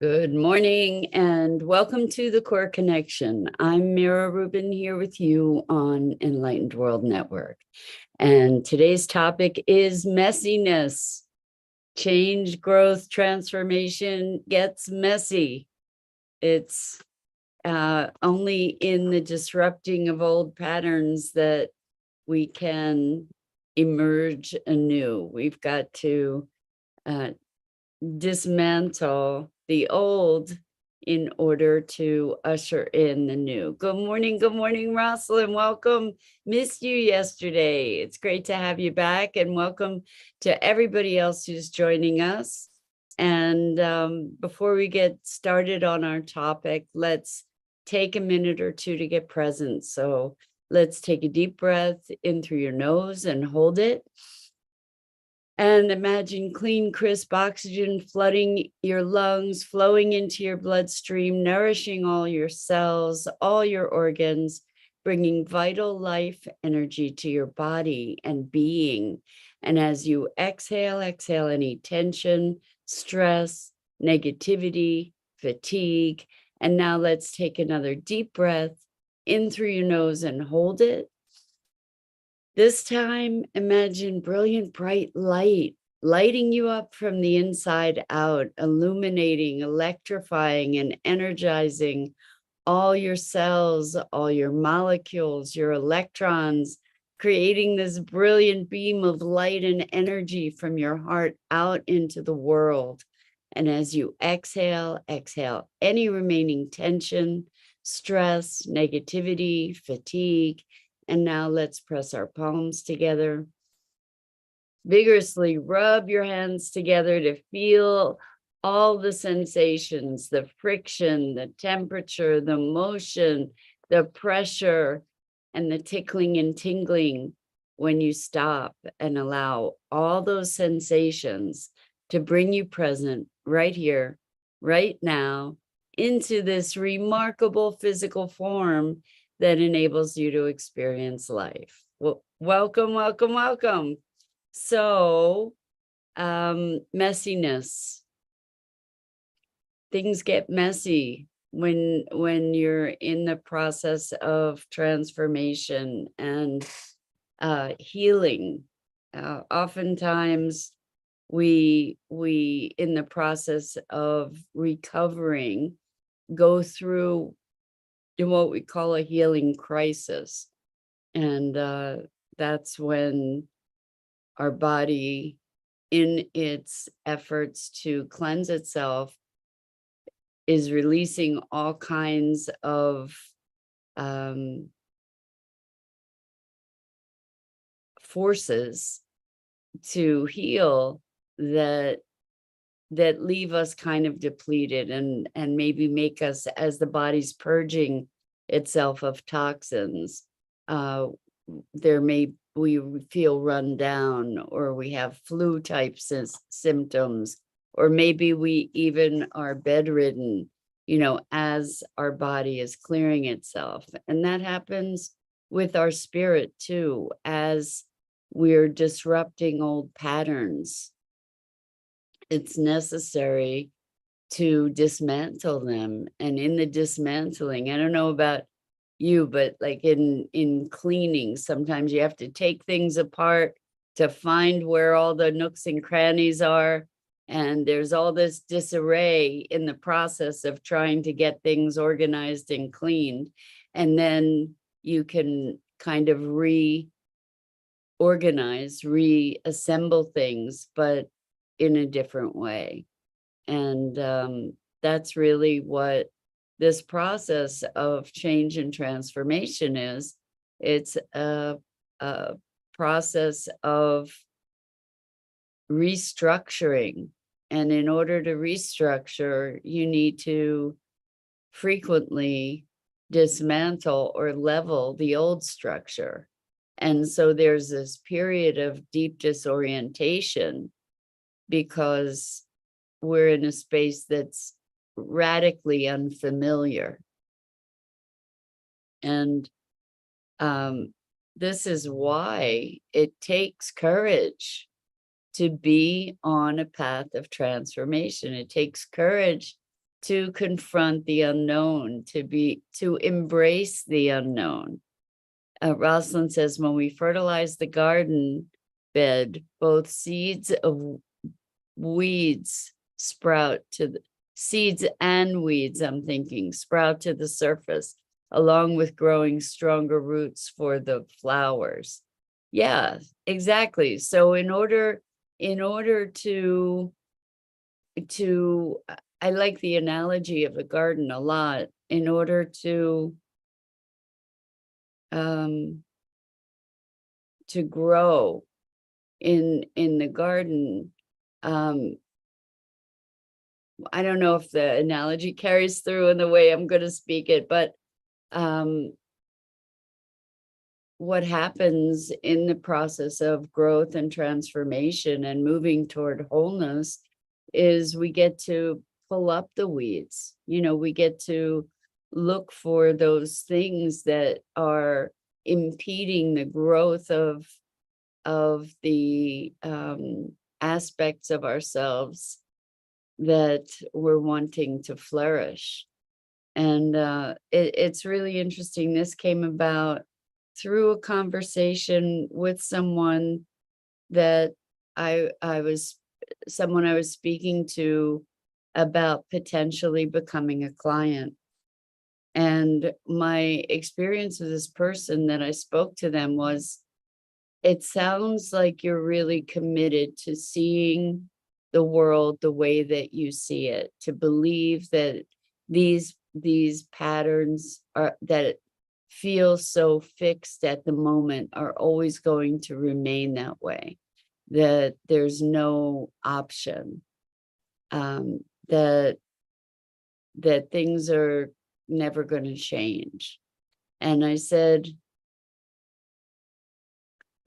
Good morning and welcome to the Core Connection. I'm Mira Rubin here with you on Enlightened World Network. And today's topic is messiness. Change, growth, transformation gets messy. It's only in the disrupting of old patterns that we can emerge anew. We've got to dismantle the old in order to usher in the new. Good morning, Rosalind. Welcome. Missed you yesterday. It's great to have you back, and welcome to everybody else who's joining us. And before we get started on our topic, let's take a minute or two to get present. So let's take a deep breath in through your nose and hold it. And imagine clean, crisp oxygen flooding your lungs, flowing into your bloodstream, nourishing all your cells, all your organs, bringing vital life energy to your body and being. And as you exhale any tension, stress, negativity, fatigue. And now let's take another deep breath in through your nose and hold it. This time, imagine brilliant, bright light, lighting you up from the inside out, illuminating, electrifying, and energizing all your cells, all your molecules, your electrons, creating this brilliant beam of light and energy from your heart out into the world. And as you exhale any remaining tension, stress, negativity, fatigue. And now let's press our palms together. Vigorously rub your hands together to feel all the sensations, the friction, the temperature, the motion, the pressure, and the tickling and tingling when you stop and allow all those sensations to bring you present right here, right now, into this remarkable physical form that enables you to experience life. Well, welcome. So, messiness. Things get messy when you're in the process of transformation and healing. Oftentimes, we in the process of recovering go through in what we call a healing crisis. And that's when our body, in its efforts to cleanse itself, is releasing all kinds of forces to heal that leave us kind of depleted and maybe make us, as the body's purging itself of toxins, we feel run down, or we have flu type symptoms, or maybe we even are bedridden, as our body is clearing itself. And that happens with our spirit too, as we're disrupting old patterns. It's necessary to dismantle them. And in the dismantling, I don't know about you, but like in cleaning, sometimes you have to take things apart to find where all the nooks and crannies are. And there's all this disarray in the process of trying to get things organized and cleaned. And then you can kind of reorganize, reassemble things, but in a different way. And that's really what this process of change and transformation is. It's a process of restructuring. And in order to restructure, you need to frequently dismantle or level the old structure. And so there's this period of deep disorientation because we're in a space that's radically unfamiliar. And this is why it takes courage to be on a path of transformation. It takes courage to confront the unknown, to embrace the unknown. Rosalind says, when we fertilize the garden bed, both seeds of weeds sprout to the seeds and weeds, I'm thinking, sprout to the surface, along with growing stronger roots for the flowers. Yeah, exactly. So in order to I like the analogy of a garden a lot. In order um to grow in the garden, um I don't know if the analogy carries through in the way I'm going to speak it, but um what happens in the process of growth and transformation and moving toward wholeness is we get to pull up the weeds. We get to look for those things that are impeding the growth of the aspects of ourselves that we're wanting to flourish. And it's really interesting. This came about through a conversation with someone that I was someone I was speaking to about potentially becoming a client. And my experience with this person that I spoke to them was, it sounds like you're really committed to seeing the world the way that you see it, to believe that these patterns are that feel so fixed at the moment are always going to remain that way, that there's no option, that things are never going to change. And I said,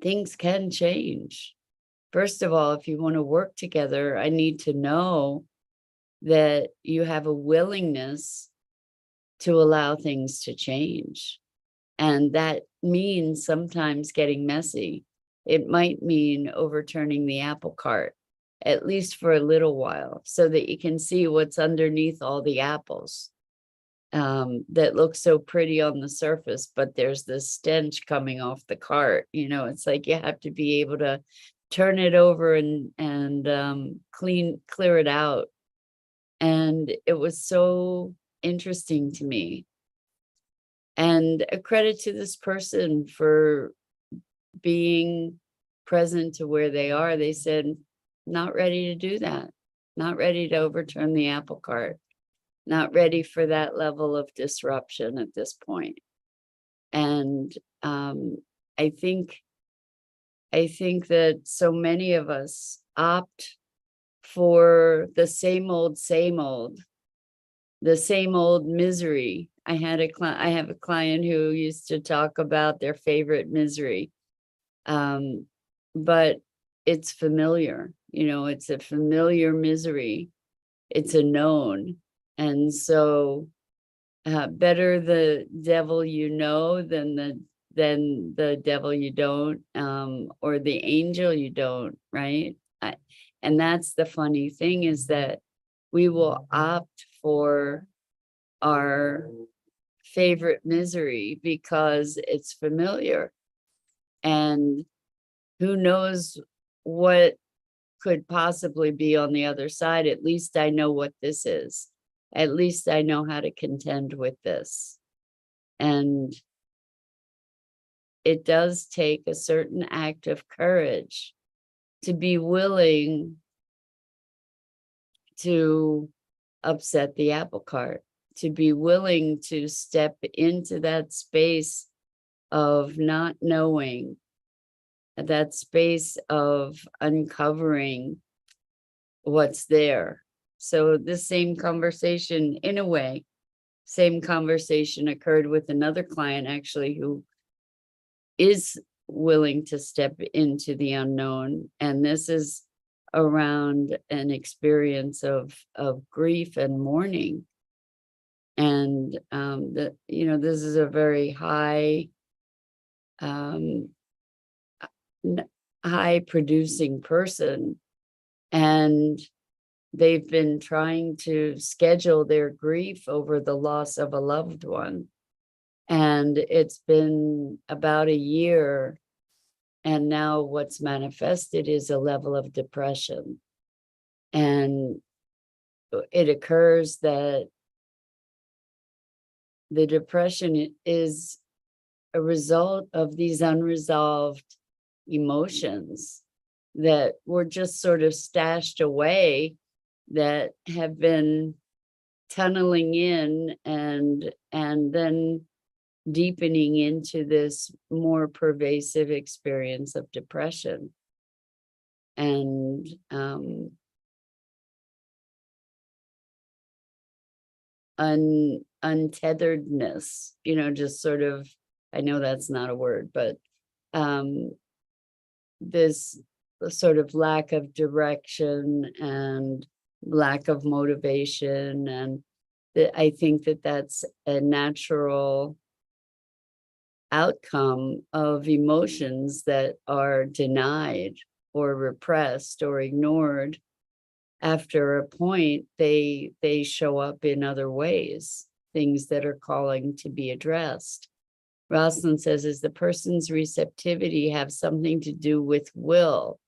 things can change. First of all, if you want to work together, I need to know that you have a willingness to allow things to change. And that means sometimes getting messy. It might mean overturning the apple cart, at least for a little while, so that you can see what's underneath all the apples, that looks so pretty on the surface, but there's this stench coming off the cart. It's like you have to be able to turn it over and clear it out. And it was so interesting to me. And a credit to this person for being present to where they are. They said, not ready to do that, not ready to overturn the apple cart, not ready for that level of disruption at this point. And I think that so many of us opt for the same old, the same old misery. I have a client who used to talk about their favorite misery, but it's familiar. It's a familiar misery. It's a known, and so better the devil you know than the devil you don't, or the angel you don't, right? And that's the funny thing, is that we will opt for our favorite misery because it's familiar, and who knows what could possibly be on the other side. At least I know what this is. At least I know how to contend with this. And it does take a certain act of courage to be willing to upset the apple cart, to be willing to step into that space of not knowing, that space of uncovering what's there. So this same conversation, in a way, same conversation occurred with another client, actually, who is willing to step into the unknown. And this is around an experience of grief and mourning. And this is a very um, high producing person. And they've been trying to schedule their grief over the loss of a loved one. And it's been about a year. And now what's manifested is a level of depression. And it occurs that the depression is a result of these unresolved emotions that were just sort of stashed away, that have been tunneling in and then deepening into this more pervasive experience of depression. And untetheredness, just sort of, I know that's not a word, but this sort of lack of direction and lack of motivation. And I think that that's a natural outcome of emotions that are denied or repressed or ignored. After a point, they show up in other ways, things that are calling to be addressed. Rosalind says, "Does the person's receptivity have something to do with will?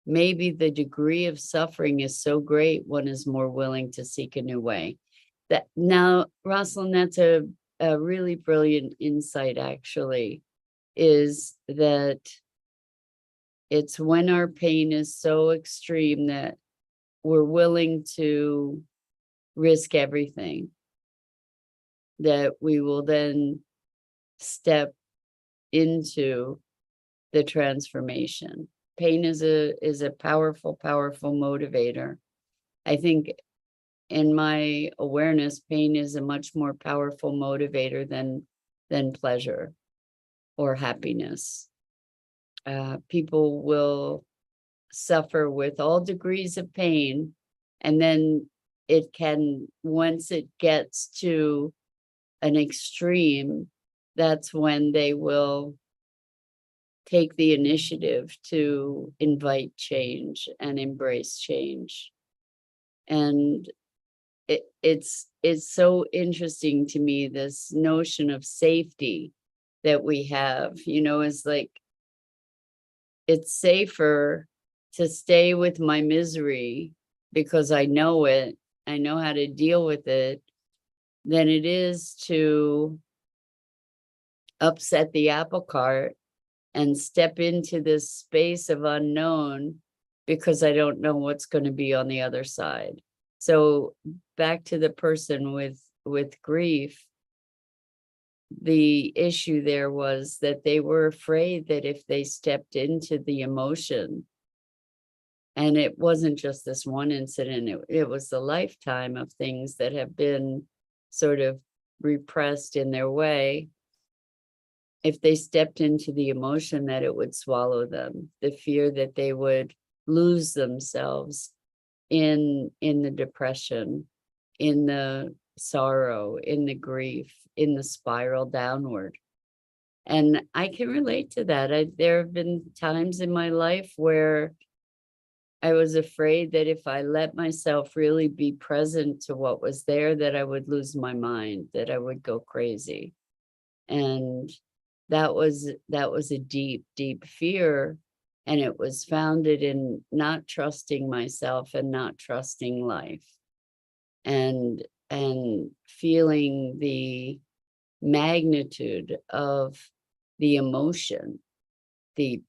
Maybe the degree of suffering is so great, one is more willing to seek a new way." That now, Rosalind, that's a really brilliant insight, actually, is that it's when our pain is so extreme that we're willing to risk everything, that we will then step into the transformation. Pain is a powerful, powerful motivator. I think in my awareness, pain is a much more powerful motivator than pleasure or happiness. People will suffer with all degrees of pain, and then it can, once it gets to an extreme, that's when they will take the initiative to invite change and embrace change. And it's so interesting to me, this notion of safety that we have, is like, it's safer to stay with my misery because I know it, I know how to deal with it, than it is to upset the apple cart and step into this space of unknown because I don't know what's going to be on the other side. So back to the person with grief, the issue there was that they were afraid that if they stepped into the emotion, and it wasn't just this one incident, it was the lifetime of things that have been sort of repressed in their way. If they stepped into the emotion, that it would swallow them, the fear that they would lose themselves in the depression, in the sorrow, in the grief, in the spiral downward. And I can relate to that. There have been times in my life where I was afraid that if I let myself really be present to what was there, that I would lose my mind, that I would go crazy. And that was a deep, deep fear. And it was founded in not trusting myself and not trusting life, and feeling the magnitude of the emotion, the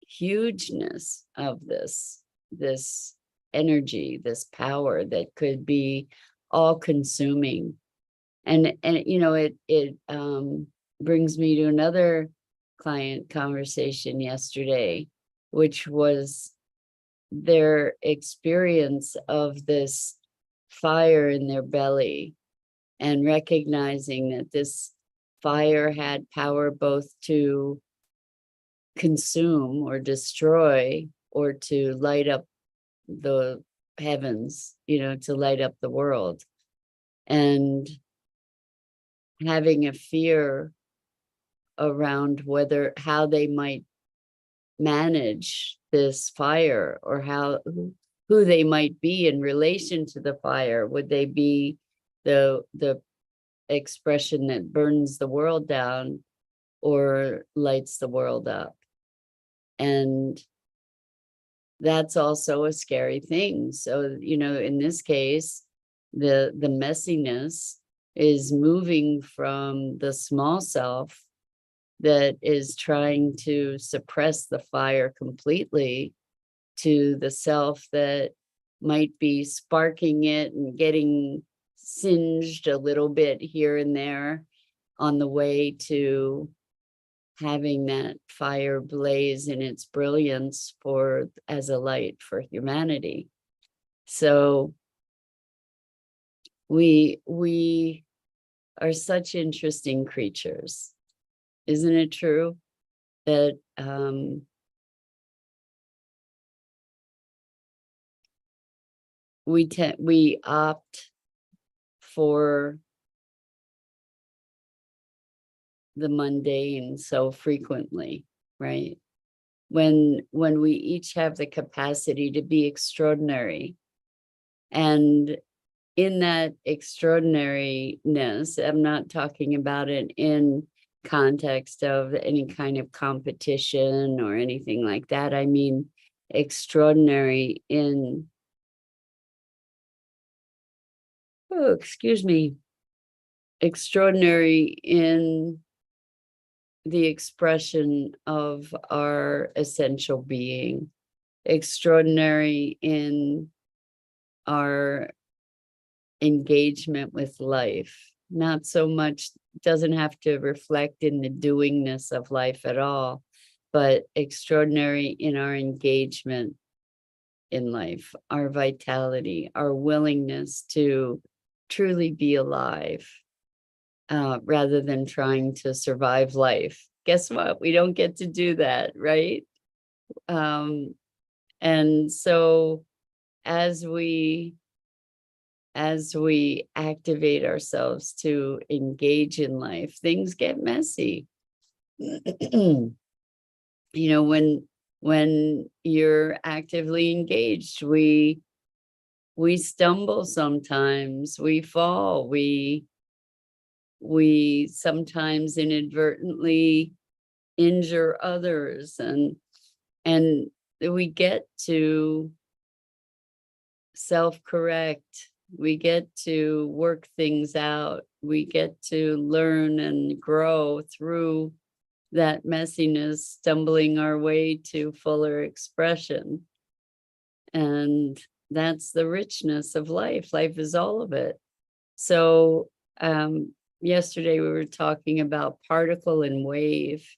hugeness of this energy, this power that could be all consuming. And it brings me to another client conversation yesterday, which was their experience of this fire in their belly, and recognizing that this fire had power both to consume or destroy, or to light up the heavens, to light up the world. And having a fear around how they might manage this fire, or who they might be in relation to the fire. Would they be the expression that burns the world down or lights the world up? And that's also a scary thing. So, in this case, the messiness is moving from the small self that is trying to suppress the fire completely to the self that might be sparking it and getting singed a little bit here and there on the way to having that fire blaze in its brilliance as a light for humanity. So we are such interesting creatures. Isn't it true that we opt for the mundane so frequently, right? When we each have the capacity to be extraordinary, and in that extraordinariness, I'm not talking about it in context of any kind of competition or anything like that. I mean extraordinary in, oh, excuse me, extraordinary in the expression of our essential being, extraordinary in our engagement with life. Not so much, doesn't have to reflect in the doingness of life at all, but extraordinary in our engagement in life, our vitality, our willingness to truly be alive, rather than trying to survive life. Guess what? We don't get to do that, right? And so as we activate ourselves to engage in life, things get messy. When you're actively engaged, we stumble sometimes, we fall, we sometimes inadvertently injure others, and we get to self-correct, we get to work things out, we get to learn and grow through that messiness, stumbling our way to fuller expression. And that's the richness of life. Life is all of it. So yesterday we were talking about particle and wave,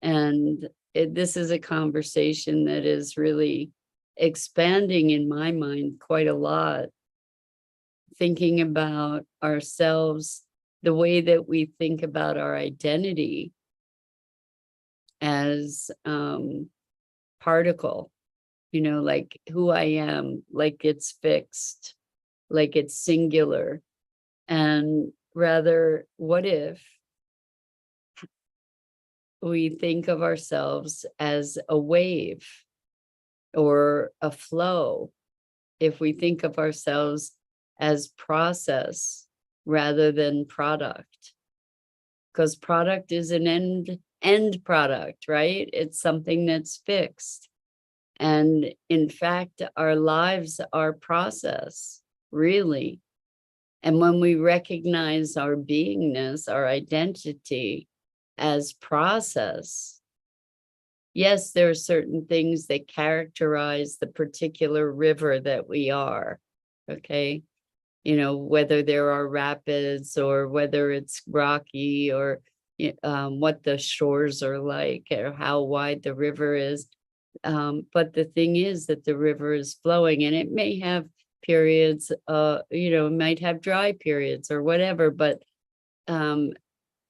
and this is a conversation that is really expanding in my mind quite a lot, thinking about ourselves, the way that we think about our identity as particle, like who I am, like it's fixed, like it's singular. And rather, what if we think of ourselves as a wave or a flow? If we think of ourselves as process rather than product, because product is an end product, right? It's something that's fixed. And in fact, our lives are process, really. And when we recognize our beingness, our identity as process, yes, there are certain things that characterize the particular river that we are, okay? Whether there are rapids or whether it's rocky, or what the shores are like or how wide the river is. But the thing is that the river is flowing, and it may have periods, it might have dry periods or whatever, but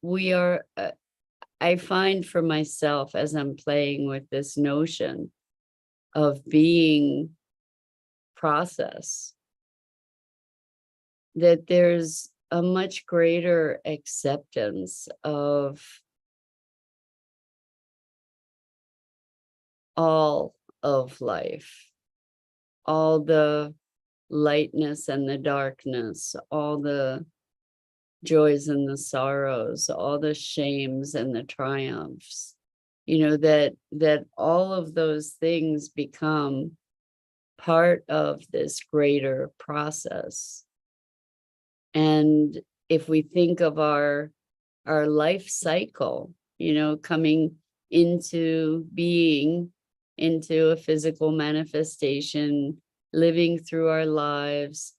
we are, I find for myself, as I'm playing with this notion of being process, that there's a much greater acceptance of all of life, all the lightness and the darkness, all the joys and the sorrows, all the shames and the triumphs, that all of those things become part of this greater process. And if we think of our life cycle, coming into being, into a physical manifestation, living through our lives,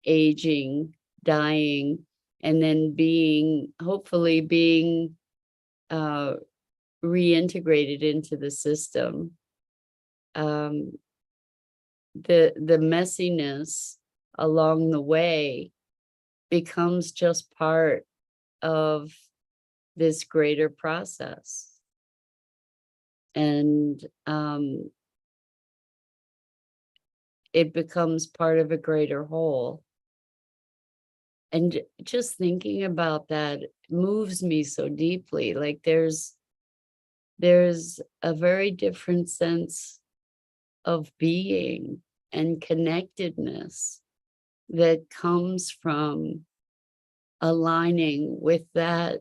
aging, dying, and then hopefully being reintegrated into the system. The messiness along the way becomes just part of this greater process. And it becomes part of a greater whole. And just thinking about that moves me so deeply. Like there's a very different sense of being and connectedness that comes from aligning with that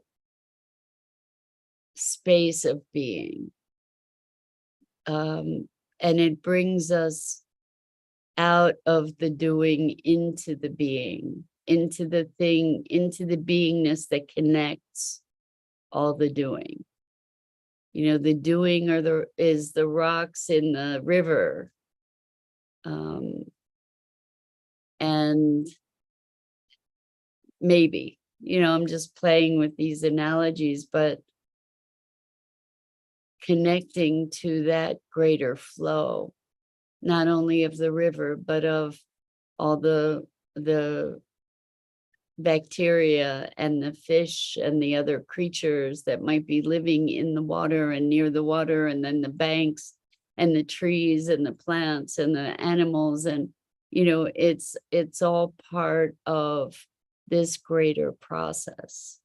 space of being. And it brings us out of the doing into the being, into the thing, into the beingness that connects all the doing. The doing is the rocks in the river. And maybe, I'm just playing with these analogies, but connecting to that greater flow, not only of the river, but of all the bacteria and the fish and the other creatures that might be living in the water and near the water, and then the banks and the trees and the plants and the animals. And, it's all part of this greater process.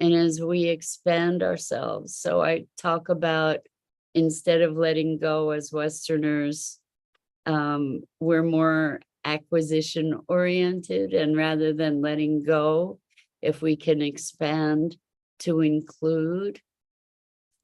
And as we expand ourselves, so I talk about, instead of letting go as Westerners, we're more acquisition oriented, and rather than letting go, if we can expand to include,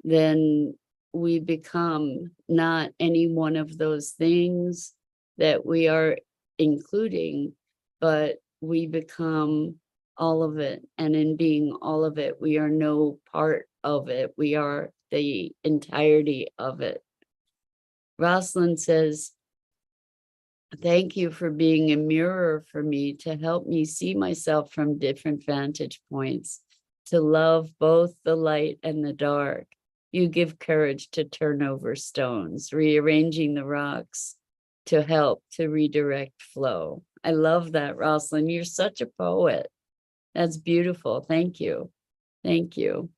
then we become not any one of those things that we are including, but we become all of it. And in being all of it, we are no part of it. We are the entirety of it. Rosalind says, "Thank you for being a mirror for me to help me see myself from different vantage points, to love both the light and the dark. You give courage to turn over stones, rearranging the rocks to help to redirect flow." I love that, Rosalind. You're such a poet. That's beautiful. Thank you. Thank you.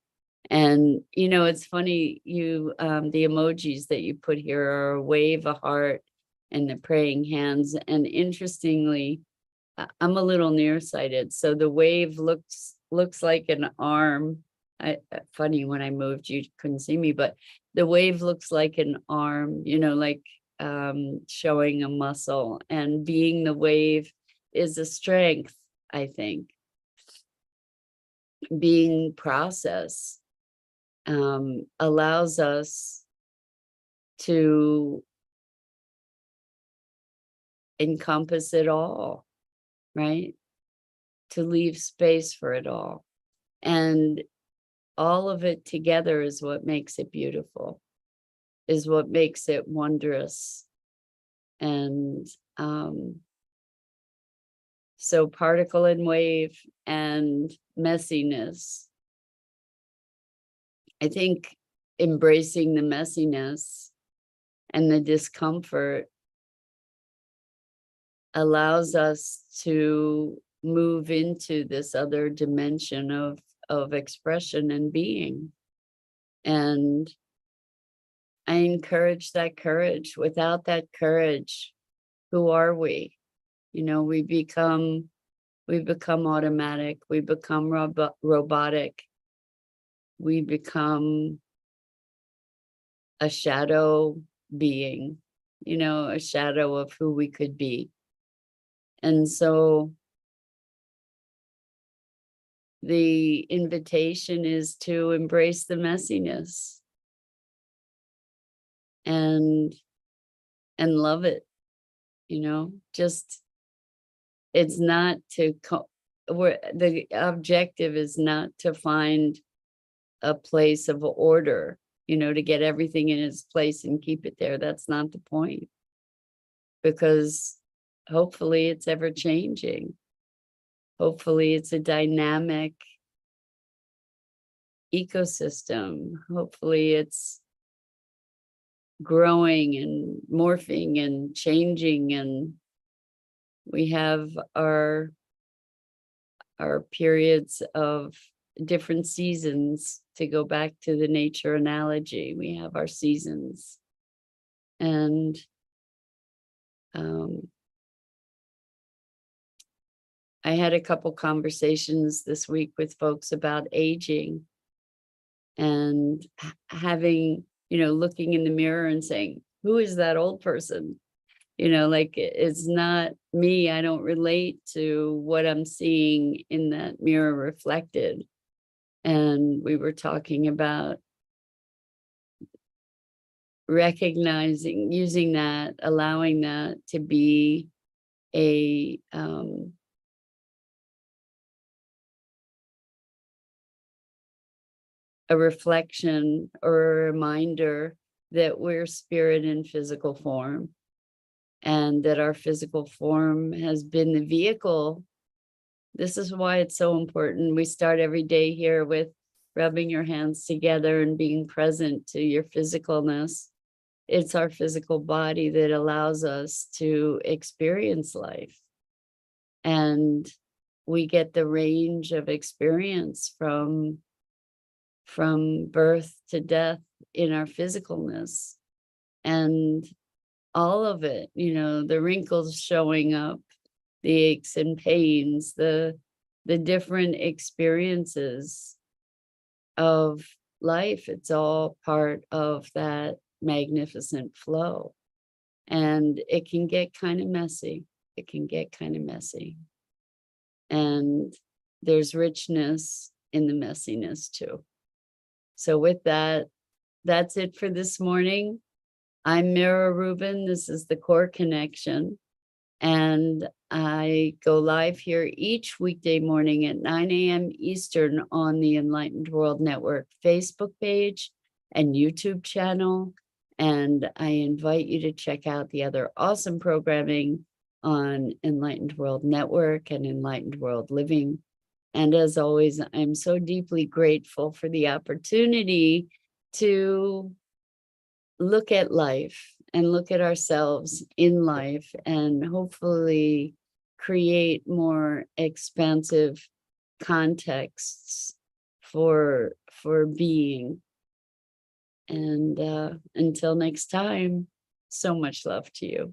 And, it's funny, the emojis that you put here are a wave, a heart, and the praying hands. And interestingly, I'm a little nearsighted, so the wave looks like an arm. Funny, when I moved, you couldn't see me, but the wave looks like an arm, like showing a muscle. And being the wave is a strength, I think. Being process allows us to encompass it all, right? To leave space for it all. And all of it together is what makes it beautiful, is what makes it wondrous. And so particle and wave and messiness, I think embracing the messiness and the discomfort allows us to move into this other dimension of expression and being. And I encourage that courage. Without that courage, who are we? We become automatic. We become robotic. We become a shadow being, a shadow of who we could be. And so the invitation is to embrace the messiness and love it, just it's not to where the objective is not to find a place of order, to get everything in its place and keep it there. That's not the point, because hopefully it's ever changing. Hopefully it's a dynamic ecosystem. Hopefully it's growing and morphing and changing, and we have our periods of different seasons. To go back to the nature analogy, we have our seasons. And I had a couple conversations this week with folks about aging and having, looking in the mirror and saying, who is that old person? Like, it's not me. I don't relate to what I'm seeing in that mirror reflected. And we were talking about recognizing, using that, allowing that to be a reflection or a reminder that we're spirit in physical form, and that our physical form has been the vehicle. This is why it's so important. We start every day here with rubbing your hands together and being present to your physicalness. It's our physical body that allows us to experience life. And we get the range of experience from birth to death in our physicalness. And all of it, the wrinkles showing up, the aches and pains, the different experiences of life. It's all part of that magnificent flow. And it can get kind of messy. It can get kind of messy. And there's richness in the messiness too. So with that, that's it for this morning. I'm Mira Rubin. This is the Core Connection. And I go live here each weekday morning at 9 a.m. Eastern on the Enlightened World Network Facebook page and YouTube channel. And I invite you to check out the other awesome programming on Enlightened World Network and Enlightened World Living. And as always, I'm so deeply grateful for the opportunity to look at life and look at ourselves in life, and hopefully create more expansive contexts for being. And until next time, so much love to you.